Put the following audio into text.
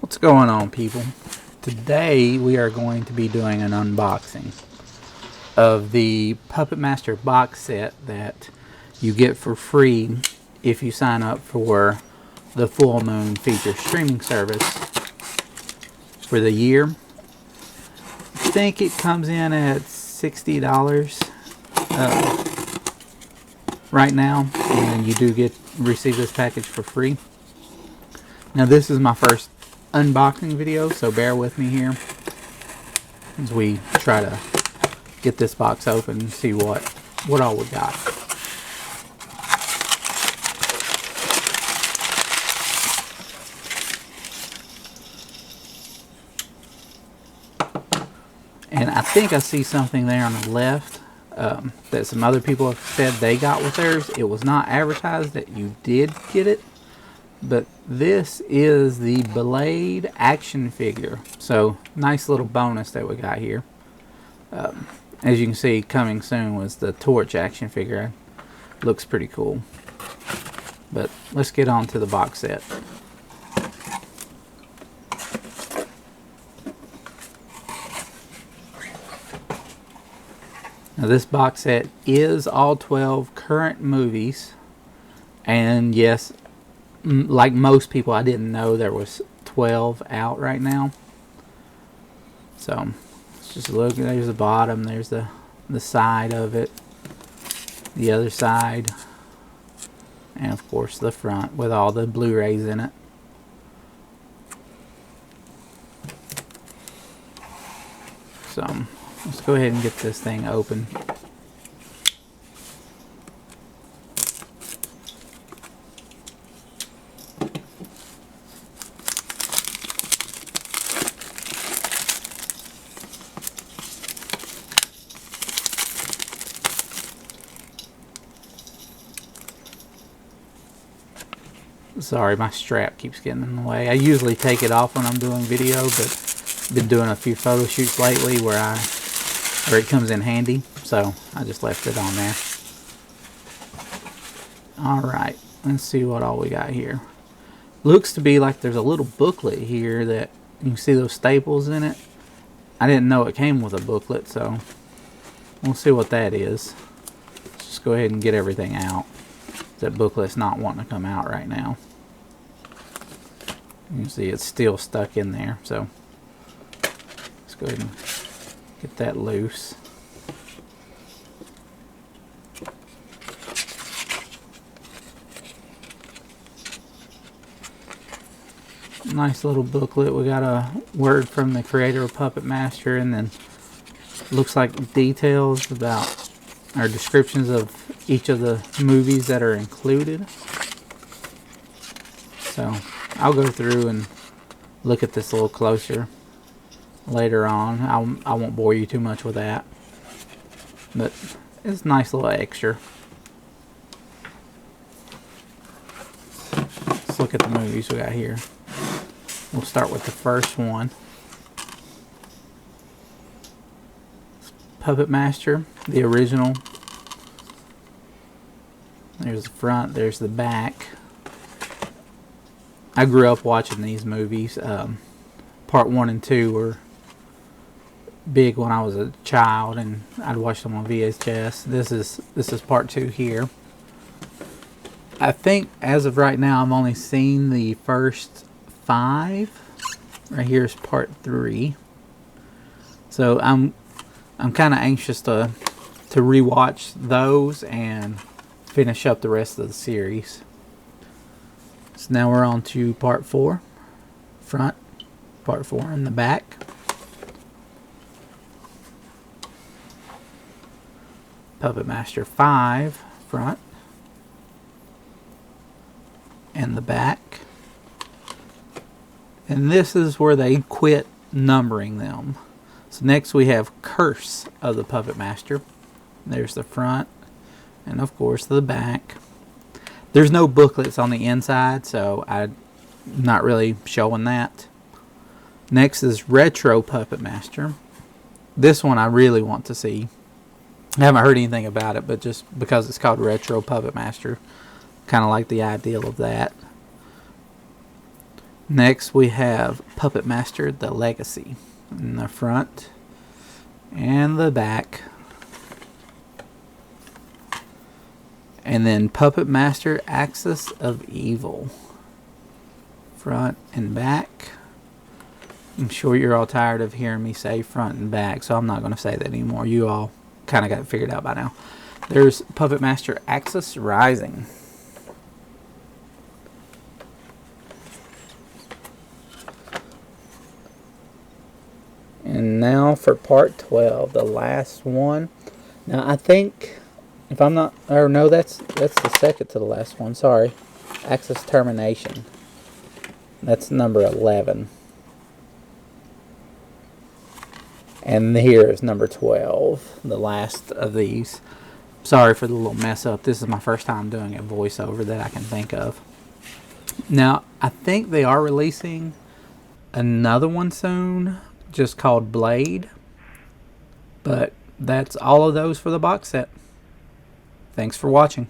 What's going on, people? Today we are going to be doing an unboxing of the Puppet Master box set that you get for free if you sign up for the Full Moon feature streaming service for the year. I think it comes in at $60 right now, and you do receive this package for free. Now this is my first unboxing video, so bear with me here as we try to get this box open and see what all we got. And I think I see something there on the left that some other people have said they got with theirs. It was not advertised that you did get it, but this is the Blade action figure. So nice little bonus that we got here. As you can see, coming soon was the Torch action figure. Looks pretty cool. But let's get on to the box set. Now this box set is all 12 current movies, and yes, like most people, I didn't know there was 12 out right now. So let's just look. There's the bottom, there's the side of it, the other side, and of course the front with all the Blu-rays in it. So let's go ahead and get this thing open. Sorry, my strap keeps getting in the way. I usually take it off when I'm doing video, but been doing a few photo shoots lately where it comes in handy, so I just left it on there. Alright, let's see what all we got here. Looks to be like there's a little booklet here that you can see those staples in it. I didn't know it came with a booklet, so we'll see what that is. Let's just go ahead and get everything out. That booklet's not wanting to come out right now. You can see it's still stuck in there, so let's go ahead and get that loose. Nice little booklet. We got a word from the creator of Puppet Master, and then looks like details about or descriptions of each of the movies that are included. So I'll go through and look at this a little closer later on. I won't bore you too much with that, but it's a nice little extra. Let's look at the movies we got here. We'll start with the first one. Puppet Master, the original. There's the front, there's the back. I grew up watching these movies. Part 1 and 2 were big when I was a child, and I'd watch them on VHS. This is part 2 here. I think as of right now I've only seen the first 5. Right here is part 3. So I'm kind of anxious to rewatch those and finish up the rest of the series. So now we're on to part 4, front, part 4 in the back. Puppet Master 5, front, and the back. And this is where they quit numbering them. So next we have Curse of the Puppet Master. There's the front, and of course the back. There's no booklets on the inside, so I'm not really showing that. Next is Retro Puppet Master. This one I really want to see. I haven't heard anything about it, but just because it's called Retro Puppet Master, kind of like the ideal of that. Next we have Puppet Master The Legacy in the front and the back. And then Puppet Master Axis of Evil, front and back. I'm sure you're all tired of hearing me say front and back, so I'm not going to say that anymore. You all kind of got it figured out by now. There's Puppet Master Axis Rising. And now for part 12, the last one. Now I think, if I'm not, or no, that's the second to the last one. Sorry, Axis Termination. That's number 11. And here is number 12, the last of these. Sorry for the little mess up. This is my first time doing a voiceover that I can think of. Now, I think they are releasing another one soon, just called Blade. But that's all of those for the box set. Thanks for watching.